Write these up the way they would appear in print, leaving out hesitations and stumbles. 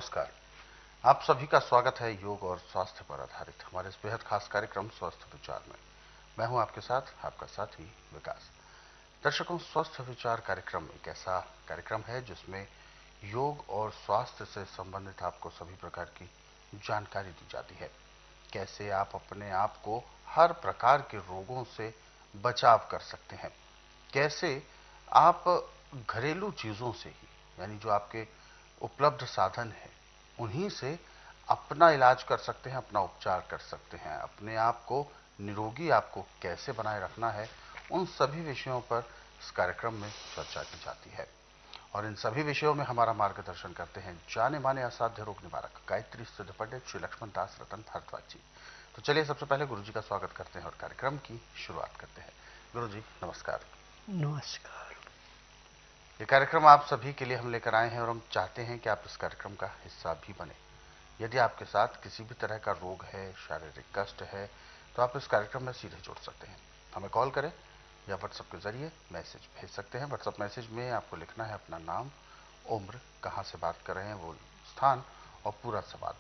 नमस्कार। आप सभी का स्वागत है योग और स्वास्थ्य पर आधारित हमारे इस बेहद खास कार्यक्रम स्वस्थ विचार में। मैं हूं आपके साथ आपका साथी विकास। दर्शकों, स्वस्थ विचार कार्यक्रम एक ऐसा कार्यक्रम है जिसमें योग और स्वास्थ्य से संबंधित आपको सभी प्रकार की जानकारी दी जाती है। कैसे आप अपने आप को हर प्रकार के रोगों से बचाव कर सकते हैं, कैसे आप घरेलू चीजों से ही, यानी जो आपके उपलब्ध साधन है, उन्हीं से अपना इलाज कर सकते हैं, अपना उपचार कर सकते हैं, अपने आप को निरोगी आपको कैसे बनाए रखना है, उन सभी विषयों पर इस कार्यक्रम में चर्चा की जाती है। और इन सभी विषयों में हमारा मार्गदर्शन करते हैं जाने माने असाध्य रोग निवारक गायत्री सिद्ध पंडित श्री लक्ष्मण दास रतन भारद्वाज जी। तो चलिए सबसे पहले गुरु जी का स्वागत करते हैं और कार्यक्रम की शुरुआत करते हैं। गुरु जी नमस्कार। नमस्कार। ये कार्यक्रम आप सभी के लिए हम लेकर आए हैं और हम चाहते हैं कि आप इस कार्यक्रम का हिस्सा भी बने। यदि आपके साथ किसी भी तरह का रोग है, शारीरिक कष्ट है, तो आप इस कार्यक्रम में सीधे जुड़ सकते हैं। हमें कॉल करें या व्हाट्सएप के जरिए मैसेज भेज सकते हैं। व्हाट्सएप मैसेज में आपको लिखना है अपना नाम, उम्र, कहाँ से बात कर रहे हैं वो स्थान और पूरा सवाल।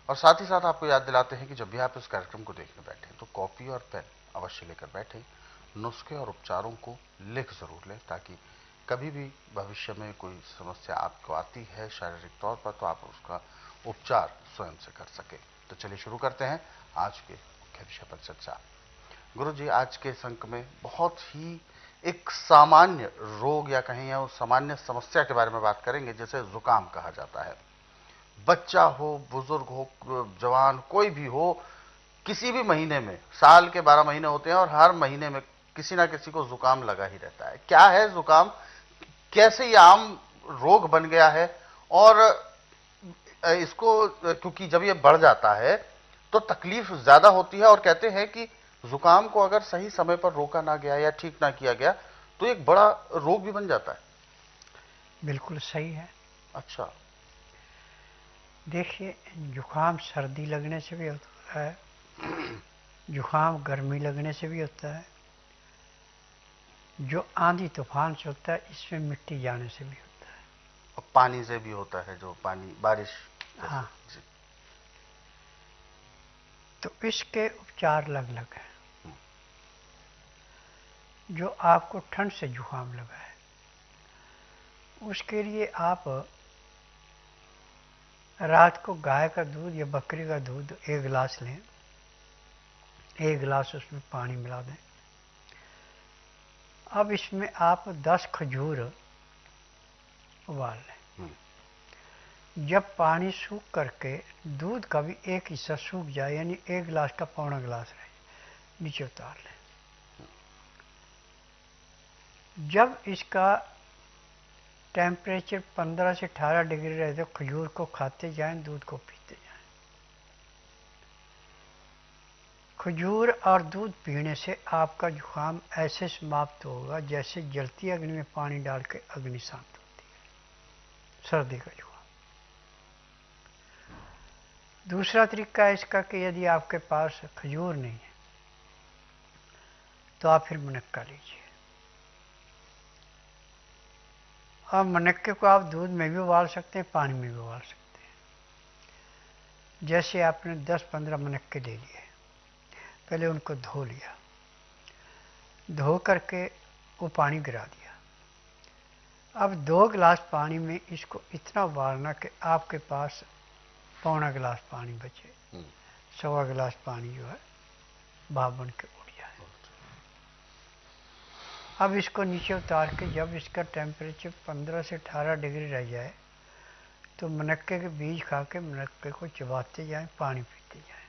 और साथ ही साथ आपको याद दिलाते हैं कि जब भी आप इस कार्यक्रम को देखने बैठे तो कॉपी और पेन अवश्य लेकर बैठे, नुस्खे और उपचारों को लिख जरूर लें, ताकि कभी भी भविष्य में कोई समस्या आपको आती है शारीरिक तौर पर तो आप उसका उपचार स्वयं से कर सके। तो चलिए शुरू करते हैं आज के मुख्य विषय पर चर्चा। गुरु जी, आज के इस अंक में बहुत ही एक सामान्य रोग या कहें या उस सामान्य समस्या के बारे में बात करेंगे जिसे जुकाम कहा जाता है। बच्चा हो, बुजुर्ग हो, जवान, कोई भी हो, किसी भी महीने में, साल के 12 महीने होते हैं और हर महीने में किसी ना किसी को जुकाम लगा ही रहता है। क्या है जुकाम, कैसे ये आम रोग बन गया है, और इसको क्योंकि जब ये बढ़ जाता है तो तकलीफ ज्यादा होती है, और कहते हैं कि जुकाम को अगर सही समय पर रोका ना गया या ठीक ना किया गया तो एक बड़ा रोग भी बन जाता है। बिल्कुल सही है। अच्छा। देखिए, जुकाम सर्दी लगने से भी होता है, जुकाम गर्मी लगने से भी होता है, जो आंधी तूफान से होता है इसमें मिट्टी जाने से भी होता है, और पानी से भी होता है, जो पानी बारिश हाँ। जैसे। जी। तो इसके उपचार अलग अलग हैं। जो आपको ठंड से जुकाम लगा है उसके लिए आप रात को गाय का दूध या बकरी का दूध 1 गिलास लें, 1 गिलास उसमें पानी मिला दें। अब इसमें आप 10 खजूर उबाल लें। जब पानी सूख करके दूध का भी एक हिस्सा सूख जाए, यानी 1 गिलास का पौना गिलास रहे, नीचे उतार लें। जब इसका टेम्परेचर 15 से 18 डिग्री रहे तो खजूर को खाते जाएं, दूध को पीते जाएं। खजूर और दूध पीने से आपका जुकाम ऐसे समाप्त होगा जैसे जलती अग्नि में पानी डाल के अग्नि शांत होती है, सर्दी का जुकाम। दूसरा तरीका है इसका कि यदि आपके पास खजूर नहीं है तो आप फिर मुनक्का लीजिए। और मुनक्के को आप दूध में भी उबाल सकते हैं, पानी में भी उबाल सकते हैं। जैसे आपने 10-15 मुनक्के ले लिए, पहले उनको धो लिया, धो करके वो पानी गिरा दिया। अब 2 गिलास पानी में इसको इतना उबालना कि आपके पास पौना गिलास पानी बचे, 1.25 गिलास पानी जो है भाप बन के उड़ जाए। अब इसको नीचे उतार के जब इसका टेम्परेचर 15 से 18 डिग्री रह जाए तो मुनक्के के बीज खा के मुनक्के को चबाते जाएं, पानी पीते जाएं,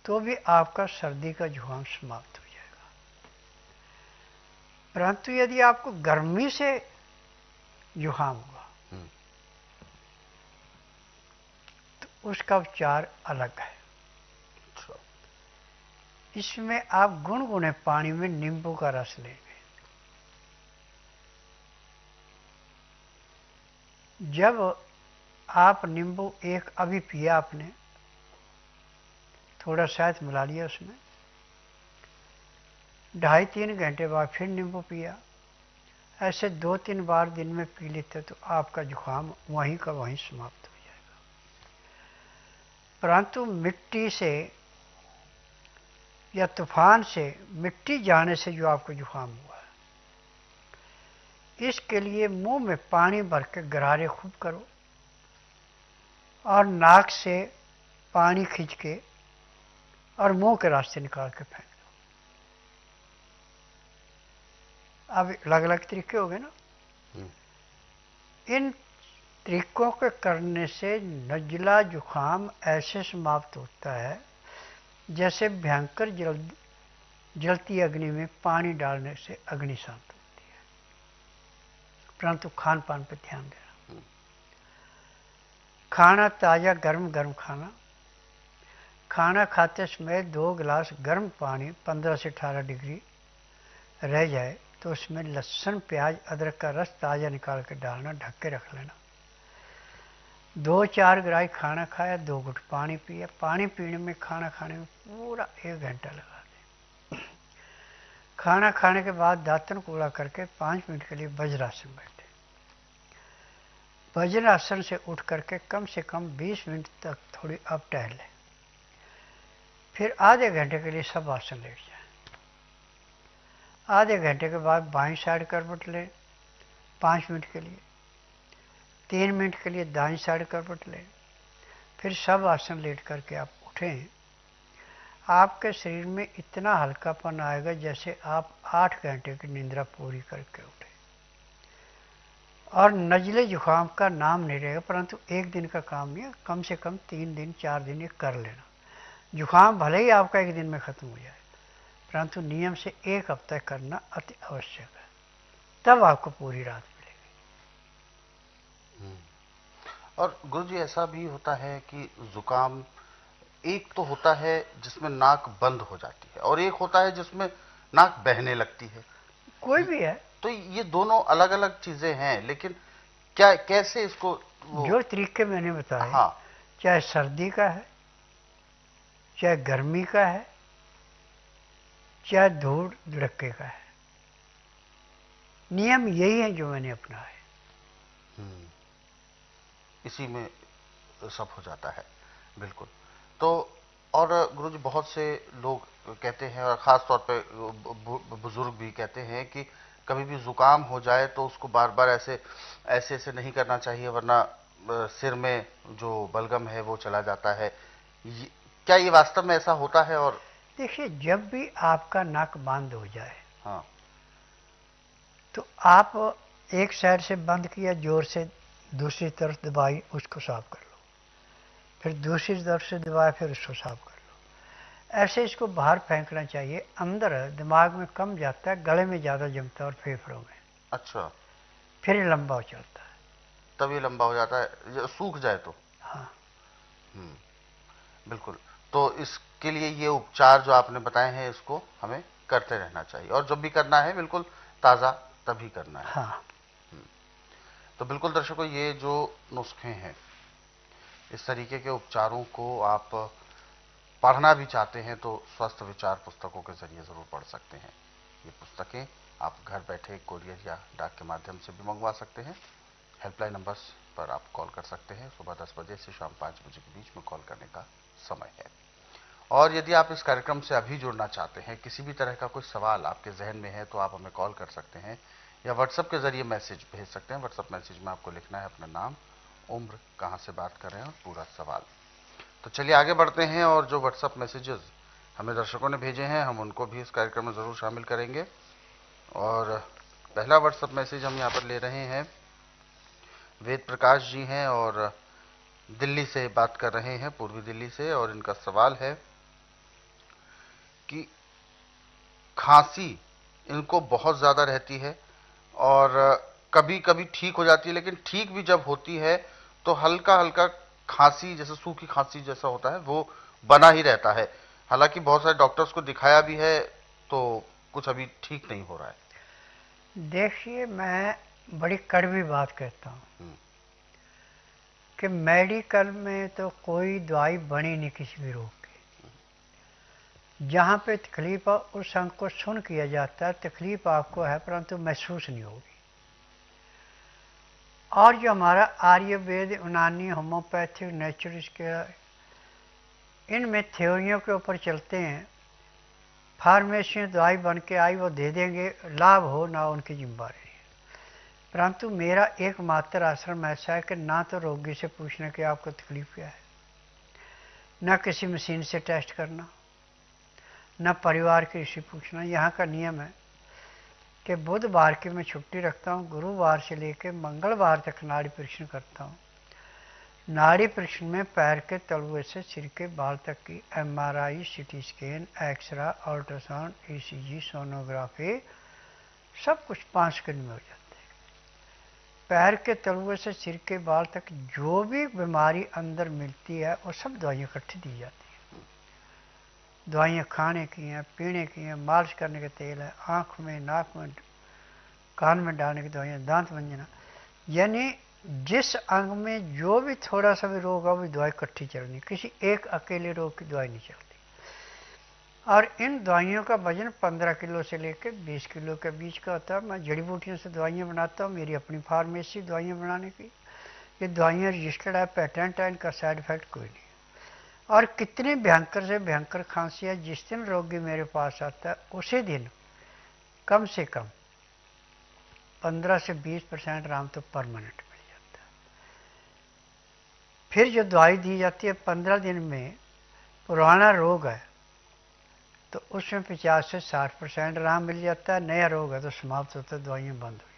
तो भी आपका सर्दी का जुकाम समाप्त हो जाएगा। परंतु यदि आपको गर्मी से जुकाम हुआ तो उसका उपचार अलग है। इसमें आप गुनगुने पानी में नींबू का रस लेंगे। जब आप नींबू एक अभी पिया आपने, थोड़ा शहद मिला लिया उसमें, 2.5-3 घंटे बाद फिर नींबू पिया, ऐसे 2-3 बार दिन में पी लेते तो आपका जुकाम वहीं का वहीं समाप्त हो जाएगा। परंतु मिट्टी से या तूफान से मिट्टी जाने से जो आपको जुकाम हुआ है, इसके लिए मुंह में पानी भर के गरारे खूब करो और नाक से पानी खींच के और मुंह के रास्ते निकाल के फेंक दो। अब अलग अलग तरीके हो गए ना। इन तरीकों के करने से नज़ला जुकाम ऐसे समाप्त होता है जैसे भयंकर जलती अग्नि में पानी डालने से अग्नि शांत होती है। परंतु खान पान पर ध्यान देना, खाना ताज़ा गर्म गर्म खाना, खाना खाते समय 2 गिलास गर्म पानी 15 से 18 डिग्री रह जाए तो उसमें लहसुन प्याज अदरक का रस ताज़ा निकाल के डालना, ढक के रख लेना। 2-4 ग्राही खाना खाया, 2 घुट पानी पिया। पानी पीने में खाना खाने में पूरा 1 घंटा लगा दें। खाना खाने के बाद दांतन कूड़ा करके 5 मिनट के लिए वज्रासन बैठे। वज्रासन से उठ करके कम से कम 20 मिनट तक थोड़ी अब टहलें। फिर आधे घंटे के लिए सब आसन लेट जाए। आधे घंटे के बाद बाईं साइड करवट लें 5 मिनट के लिए। 3 मिनट के लिए दाईं साइड करवट लें। फिर सब आसन लेट करके आप उठें। आपके शरीर में इतना हल्कापन आएगा जैसे आप 8 घंटे की निद्रा पूरी करके उठे और नज़ले जुकाम का नाम नहीं रहेगा। परंतु 1 दिन का काम नहीं है, कम से कम 3 दिन 4 दिन ये कर लेना। जुकाम भले ही आपका 1 दिन में खत्म हो जाए, परंतु नियम से 1 हफ्ता करना अति आवश्यक है, तब आपको पूरी राहत मिलेगी। और गुरुजी ऐसा भी होता है कि जुकाम एक तो होता है जिसमें नाक बंद हो जाती है और एक होता है जिसमें नाक बहने लगती है। कोई भी है तो ये दोनों अलग अलग चीजें हैं, लेकिन क्या कैसे इसको जो तरीके मैंने बताए, हाँ, चाहे सर्दी का है, चाहे गर्मी का है, चाहे धूल धड़के का है, नियम यही है जो मैंने अपनाया। इसी में सब हो जाता है। बिल्कुल। तो और गुरुजी बहुत से लोग कहते हैं और ख़ास तौर पे बुजुर्ग भी कहते हैं कि कभी भी ज़ुकाम हो जाए तो उसको बार बार ऐसे ऐसे ऐसे नहीं करना चाहिए, वरना सिर में जो बलगम है वो चला जाता है। क्या ये वास्तव में ऐसा होता है? और देखिए, जब भी आपका नाक बंद हो जाए, हाँ, तो आप एक साइड से बंद किया, जोर से दूसरी तरफ दबाई, उसको साफ कर लो। फिर दूसरी तरफ से दबाया, फिर उसको साफ कर लो। ऐसे इसको बाहर फेंकना चाहिए। अंदर दिमाग में कम जाता है, गले में ज़्यादा जमता है और फेफड़ों में। अच्छा, फिर ये लंबा हो चलता है। तब ये लंबा हो जाता है सूख जाए तो? हाँ, बिल्कुल। तो इसके लिए ये उपचार जो आपने बताए हैं इसको हमें करते रहना चाहिए, और जब भी करना है बिल्कुल ताज़ा तभी करना है। हाँ। तो बिल्कुल दर्शकों, ये जो नुस्खे हैं, इस तरीके के उपचारों को आप पढ़ना भी चाहते हैं तो स्वस्थ विचार पुस्तकों के जरिए ज़रूर पढ़ सकते हैं। ये पुस्तकें आप घर बैठे कोरियर या डाक के माध्यम से भी मंगवा सकते हैं। हेल्पलाइन नंबर्स पर आप कॉल कर सकते हैं। सुबह 10 बजे से शाम 5 बजे के बीच में कॉल करने का समय है। और यदि आप इस कार्यक्रम से अभी जुड़ना चाहते हैं, किसी भी तरह का कोई सवाल आपके जहन में है, तो आप हमें कॉल कर सकते हैं या व्हाट्सएप के जरिए मैसेज भेज सकते हैं। व्हाट्सएप मैसेज में आपको लिखना है अपना नाम, उम्र, कहाँ से बात कर रहे हैं और पूरा सवाल। तो चलिए आगे बढ़ते हैं, और जो व्हाट्सएप मैसेजेस हमें दर्शकों ने भेजे हैं हम उनको भी इस कार्यक्रम में ज़रूर शामिल करेंगे। और पहला व्हाट्सएप मैसेज हम यहाँ पर ले रहे हैं। वेद प्रकाश जी हैं और दिल्ली से बात कर रहे हैं, पूर्वी दिल्ली से, और इनका सवाल है कि खांसी इनको बहुत ज़्यादा रहती है और कभी कभी ठीक हो जाती है, लेकिन ठीक भी जब होती है तो हल्का हल्का खांसी, जैसे सूखी खांसी जैसा होता है, वो बना ही रहता है। हालांकि बहुत सारे डॉक्टर्स को दिखाया भी है तो कुछ अभी ठीक नहीं हो रहा है। देखिए, मैं बड़ी कड़वी बात कहता हूँ कि मेडिकल में तो कोई दवाई बनी नहीं किसी भी रोग की। जहाँ पे तकलीफ है उस अंग को सुन किया जाता है, तकलीफ आपको है परंतु महसूस नहीं होगी। और जो हमारा आयुर्वेद, यूनानी, होम्योपैथिक, नेचुरल्स के इनमें थ्योरियों के ऊपर चलते हैं। फार्मेसी में दवाई बन के आई, वो दे देंगे, लाभ हो ना हो उनकी जिम्मेदारी है। परंतु मेरा एकमात्र आश्रम ऐसा है कि ना तो रोगी से पूछना कि आपको तकलीफ क्या है, ना किसी मशीन से टेस्ट करना, ना परिवार के किसी पूछना। यहाँ का नियम है कि बुधवार की मैं छुट्टी रखता हूँ, गुरुवार से लेकर मंगलवार तक नाड़ी परीक्षण करता हूँ। नाड़ी परीक्षण में पैर के तलुए से सिर के बाल तक की MRI, CT scan, x ray, ultrasound, ECG, sonography, सब कुछ 5 सेकंड में हो जाता है। पैर के तलुए से सिर के बाल तक जो भी बीमारी अंदर मिलती है वो सब दवाइयाँ इकट्ठी दी जाती हैं। दवाइयाँ खाने की हैं, पीने की हैं, मालिश करने के तेल है, आँख में, नाक में, कान में डालने की दवाइयाँ, दांत मंजना, यानी जिस अंग में जो भी थोड़ा सा भी रोग हो वो दवाई इकट्ठी चलनी, किसी एक अकेले रोग की दवाई नहीं चलती। और इन दवाइयों का वजन 15 किलो से लेकर 20 किलो के बीच का होता है। मैं जड़ी बूटियों से दवाइयाँ बनाता हूँ, मेरी अपनी फार्मेसी दवाइयाँ बनाने की। ये दवाइयाँ रजिस्टर्ड है, पेटेंट है, इनका साइड इफेक्ट कोई नहीं। और कितनी भयंकर से भयंकर खांसी है, जिस दिन रोगी मेरे पास आता है उसी दिन कम से कम 15 से 20% आराम तो परमानेंट मिल जाता है। फिर जो दवाई दी जाती है 15 दिन में, पुराना रोग है तो उसमें 50 से 60% आराम मिल जाता है, नया रोग है तो समाप्त होता है, दवाइयाँ बंद हो